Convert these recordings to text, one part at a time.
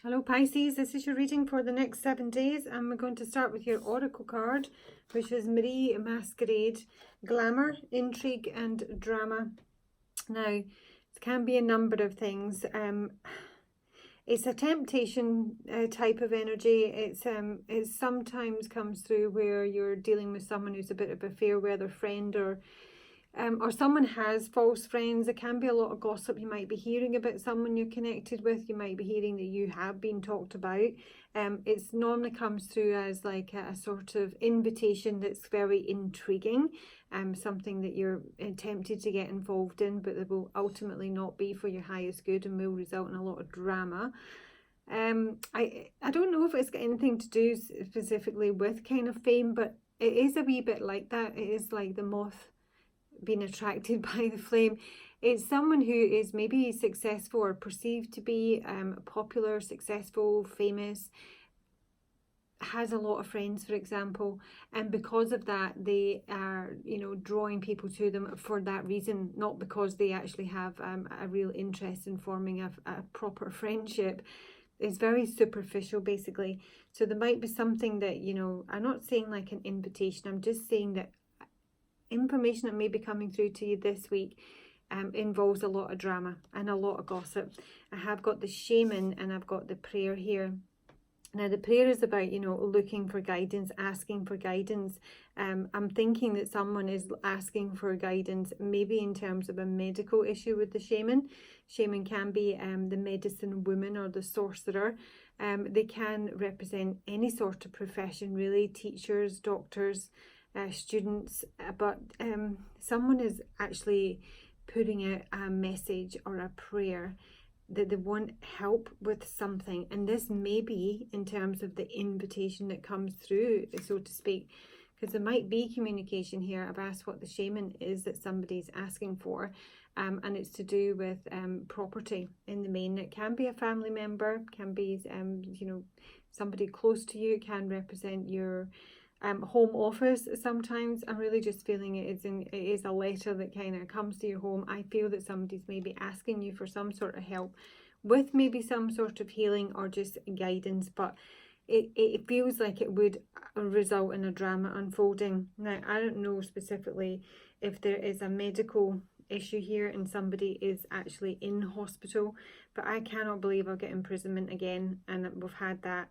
Hello Pisces, this is your reading for the next 7 days, and we're going to start with your oracle card, which is Marie Masquerade, Glamour, Intrigue and Drama. Now, it can be a number of things. It's a temptation type of energy. It sometimes comes through where you're dealing with someone who's a bit of a fair weather friend, or someone has false friends. There can be a lot of gossip. You might be hearing about someone you're connected with. You might be hearing that you have been talked about. It's normally comes through as like a sort of invitation that's very intriguing, something that you're tempted to get involved in, but that will ultimately not be for your highest good and will result in a lot of drama. I don't know if it's got anything to do specifically with kind of fame, but it is a wee bit like that. It is like the moth being attracted by the flame. It's someone who is maybe successful or perceived to be popular, successful, famous, has a lot of friends, for example, and because of that they are, you know, drawing people to them for that reason, not because they actually have a real interest in forming a proper friendship. It's very superficial, basically. So there might be something that, you know, I'm not saying like an invitation, I'm just saying that information that may be coming through to you this week involves a lot of drama and a lot of gossip. I have got the shaman and I've got the prayer here. Now the prayer is about, you know, looking for guidance, asking for guidance. I'm thinking that someone is asking for guidance, maybe in terms of a medical issue with the shaman. Shaman can be the medicine woman or the sorcerer. They can represent any sort of profession, really, teachers, doctors, students, but someone is actually putting out a message or a prayer that they want help with something, and this may be in terms of the invitation that comes through, so to speak, because there might be communication here. I've asked what the shaman is that somebody's asking for, and it's to do with property in the main. It can be a family member, can be you know, somebody close to you, can represent your home office. Sometimes I'm really just feeling it is a letter that kind of comes to your home. I feel that somebody's maybe asking you for some sort of help with maybe some sort of healing or just guidance, but it feels like it would result in a drama unfolding. Now, I don't know specifically if there is a medical issue here and somebody is actually in hospital, but I cannot believe I'll get imprisonment again, and we've had that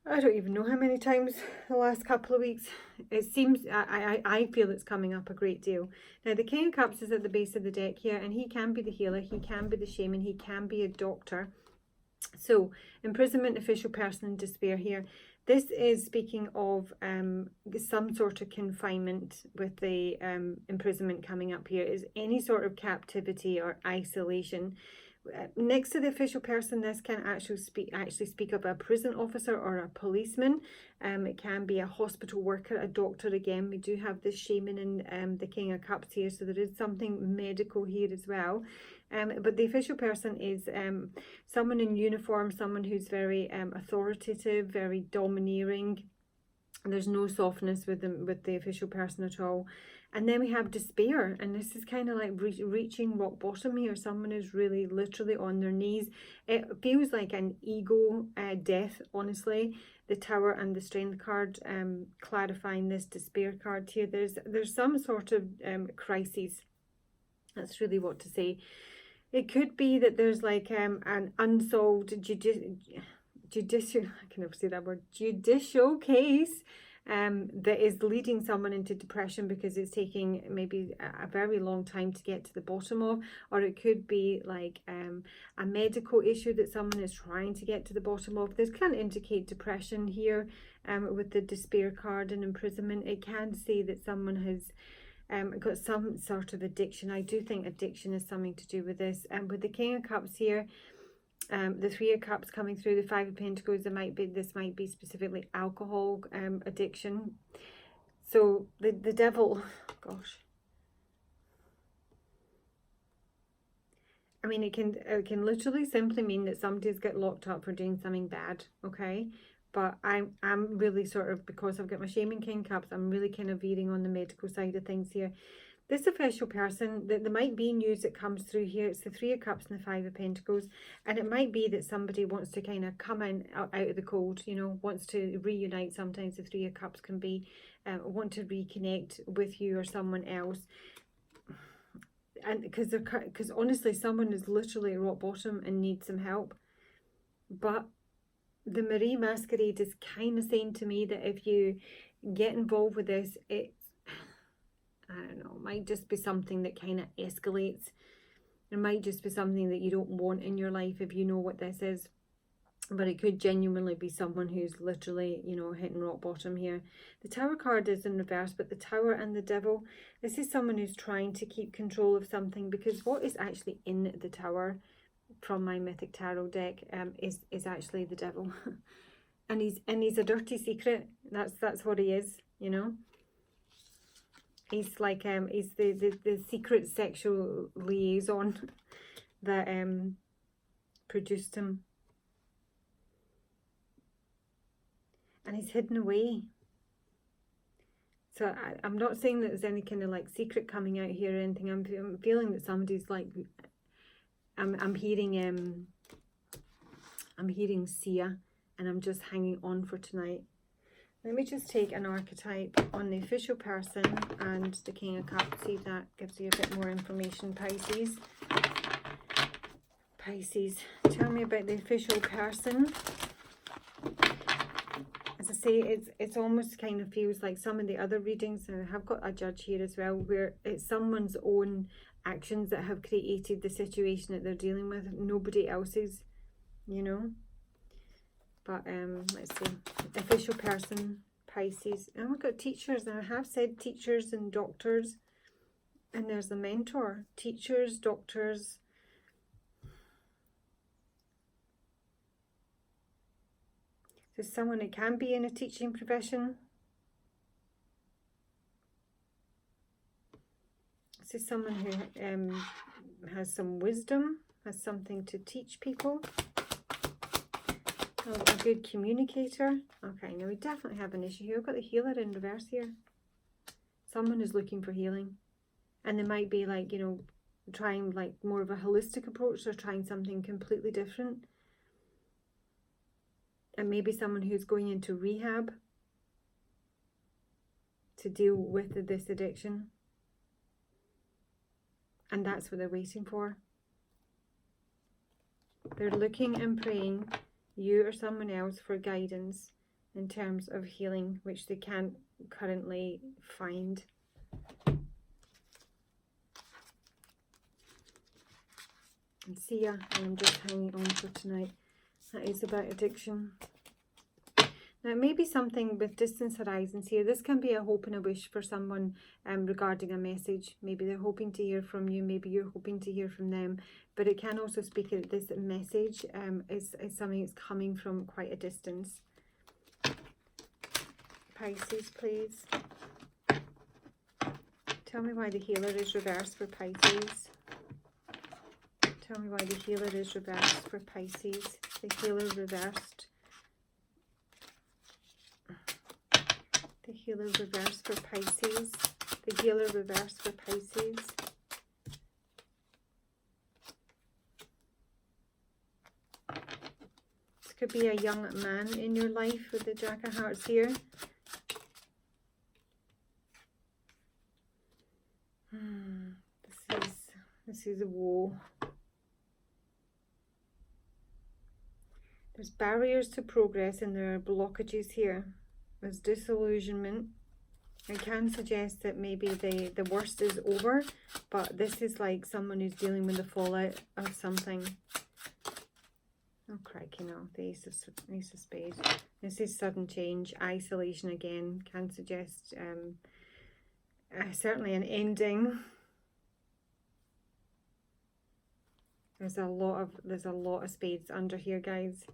I don't even know how many times the last couple of weeks. It seems, I feel it's coming up a great deal. Now, the King of Cups is at the base of the deck here, and he can be the healer, he can be the shaman, he can be a doctor. So, imprisonment, official person in despair here. This is speaking of some sort of confinement with the imprisonment coming up here. Is any sort of captivity or isolation. Next to the official person, this can actually speak of a prison officer or a policeman. It can be a hospital worker, a doctor. Again, we do have the shaman and the King of Cups here, so there is something medical here as well. But the official person is someone in uniform, someone who's very authoritative, very domineering. There's no softness with them, with the official person at all. And then we have despair, and this is kind of like reaching rock bottom here. Someone is really literally on their knees. It feels like an ego death, honestly. The Tower and the Strength card clarifying this despair card here. There's some sort of crisis. That's really what to say. It could be that there's like an unsolved judicial, I can never say that word, judicial case that is leading someone into depression because it's taking maybe a very long time to get to the bottom of, or it could be like a medical issue that someone is trying to get to the bottom of. This can indicate depression here with the despair card and imprisonment. It can say that someone has got some sort of addiction. I do think addiction is something to do with this. And with the King of Cups here, the Three of Cups coming through, the Five of Pentacles, this might be specifically alcohol addiction. So the devil, gosh, I mean, it can literally simply mean that somebody's got locked up for doing something bad, okay? But I'm really sort of, because I've got my Shaman King Cups, I'm really kind of veering on the medical side of things here. this official person, that there might be news that comes through here. It's the Three of Cups and the Five of Pentacles. And it might be that somebody wants to kind of come in out of the cold, you know, wants to reunite. Sometimes the Three of Cups can be, want to reconnect with you or someone else. And because honestly, someone is literally at rock bottom and needs some help. But the Marie Masquerade is kind of saying to me that if you get involved with this, it's, I don't know, it might just be something that kind of escalates. It might just be something that you don't want in your life if you know what this is. But it could genuinely be someone who's literally, you know, hitting rock bottom here. The Tower card is in reverse, but the Tower and the Devil, this is someone who's trying to keep control of something, because what is actually in the Tower from my Mythic Tarot deck is actually the Devil. and he's a dirty secret. That's what he is, you know. He's like he's the secret sexual liaison that produced him. And he's hidden away. So I'm not saying that there's any kind of like secret coming out here or anything. I'm feeling that somebody's like, I'm hearing Sia, and I'm just hanging on for tonight. Let me just take an archetype on the official person and the King of Cups, see if that gives you a bit more information, Pisces. Pisces, tell me about the official person. As I say, it's almost kind of feels like some of the other readings, and I have got a judge here as well, where it's someone's own actions that have created the situation that they're dealing with, nobody else's, you know. But let's see, official person, Pisces. And we've got teachers, and I have said teachers and doctors, and there's the mentor, teachers, doctors. So someone that can be in a teaching profession. This is someone who has some wisdom, has something to teach people. Oh, a good communicator. Okay, now we definitely have an issue here. We've got the healer in reverse here. Someone is looking for healing. And they might be like, you know, trying like more of a holistic approach, or trying something completely different. And maybe someone who's going into rehab to deal with this addiction. And that's what they're waiting for. They're looking and praying, you or someone else, for guidance in terms of healing, which they can't currently find. And see ya, and I'm just hanging on for tonight. That is about addiction. Now, maybe something with distance horizons here. This can be a hope and a wish for someone regarding a message. Maybe they're hoping to hear from you. Maybe you're hoping to hear from them. But it can also speak that this message is something that's coming from quite a distance. Pisces, please. Tell me why the healer is reversed for Pisces. Tell me why the healer is reversed for Pisces. The healer reversed. The healer reversed for Pisces. The healer reversed for Pisces. This could be a young man in your life with the Jack of Hearts here. This is a woe. There's barriers to progress and there are blockages here. There's disillusionment. I can suggest that maybe the worst is over, but this is like someone who's dealing with the fallout of something. Oh, crikey, no. The Ace of Spades. This is sudden change. Isolation again can suggest certainly an ending. There's a lot of spades under here, guys.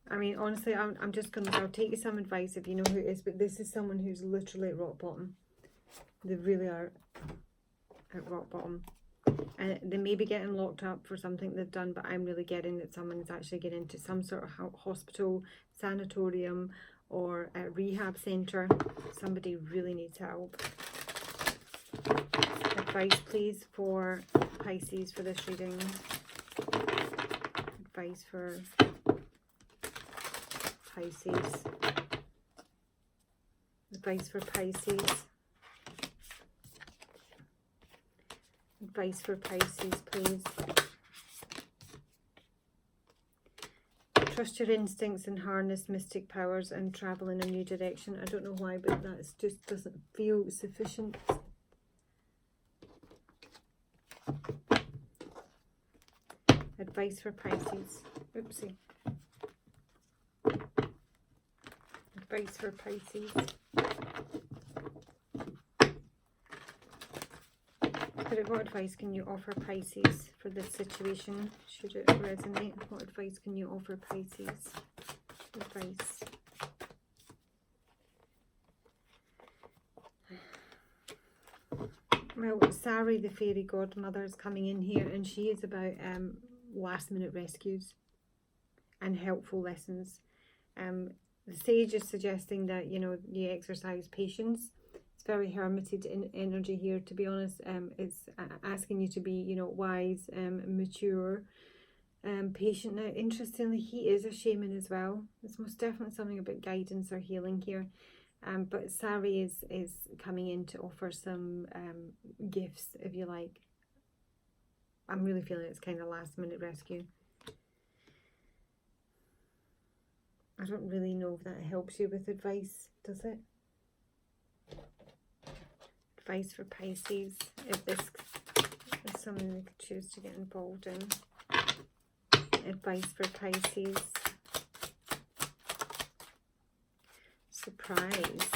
I mean, honestly, I'm just going to, I'll take you some advice if you know who it is, but this is someone who's literally at rock bottom. They really are at rock bottom. And they may be getting locked up for something they've done, but I'm really getting that someone is actually getting into some sort of hospital, sanatorium, or a rehab centre. Somebody really needs help. Advice, please, for Pisces for this reading. Advice for Pisces. Advice for Pisces. Advice for Pisces, please. Trust your instincts and harness mystic powers and travel in a new direction. I don't know why, but that just doesn't feel sufficient. Advice for Pisces. Oopsie. Advice for Pisces. What advice can you offer Pisces for this situation? Should it resonate? What advice can you offer Pisces? Advice. Well, Sari, the fairy godmother, is coming in here, and she is about last minute rescues and helpful lessons. The sage is suggesting that, you know, you exercise patience. It's very hermited in energy here, to be honest. It's asking you to be, you know, wise, mature, patient. Now, interestingly, he is a shaman as well. There's most definitely something about guidance or healing here. But Sari is coming in to offer some gifts, if you like. I'm really feeling it's kind of last minute rescue. I don't really know if that helps you with advice, does it? Advice for Pisces, if this is something they could choose to get involved in. Advice for Pisces. Surprise.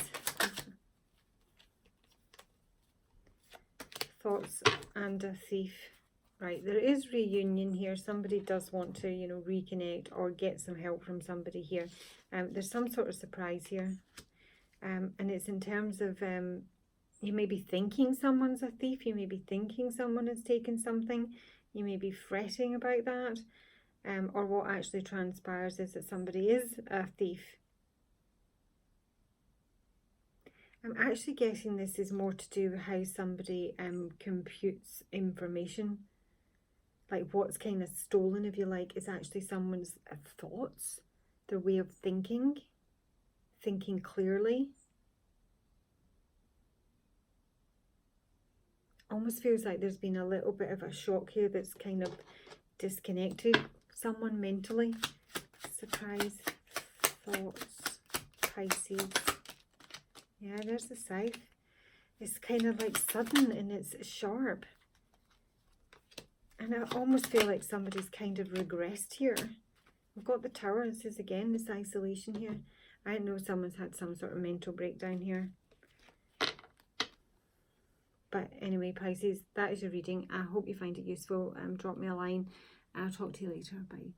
Thoughts and a thief. Right, there is reunion here. Somebody does want to, you know, reconnect or get some help from somebody here. There's some sort of surprise here. And it's in terms of, you may be thinking someone's a thief. You may be thinking someone has taken something. You may be fretting about that. Or what actually transpires is that somebody is a thief. I'm actually guessing this is more to do with how somebody computes information. Like what's kind of stolen, if you like, is actually someone's thoughts, their way of thinking clearly. Almost feels like there's been a little bit of a shock here that's kind of disconnected someone mentally. Surprise, thoughts, Pisces. Yeah, there's the scythe. It's kind of like sudden and it's sharp. And I almost feel like somebody's kind of regressed here. We've got the Tower. This is again this isolation here. I know someone's had some sort of mental breakdown here. But anyway, Pisces, that is your reading. I hope you find it useful. Drop me a line. I'll talk to you later. Bye.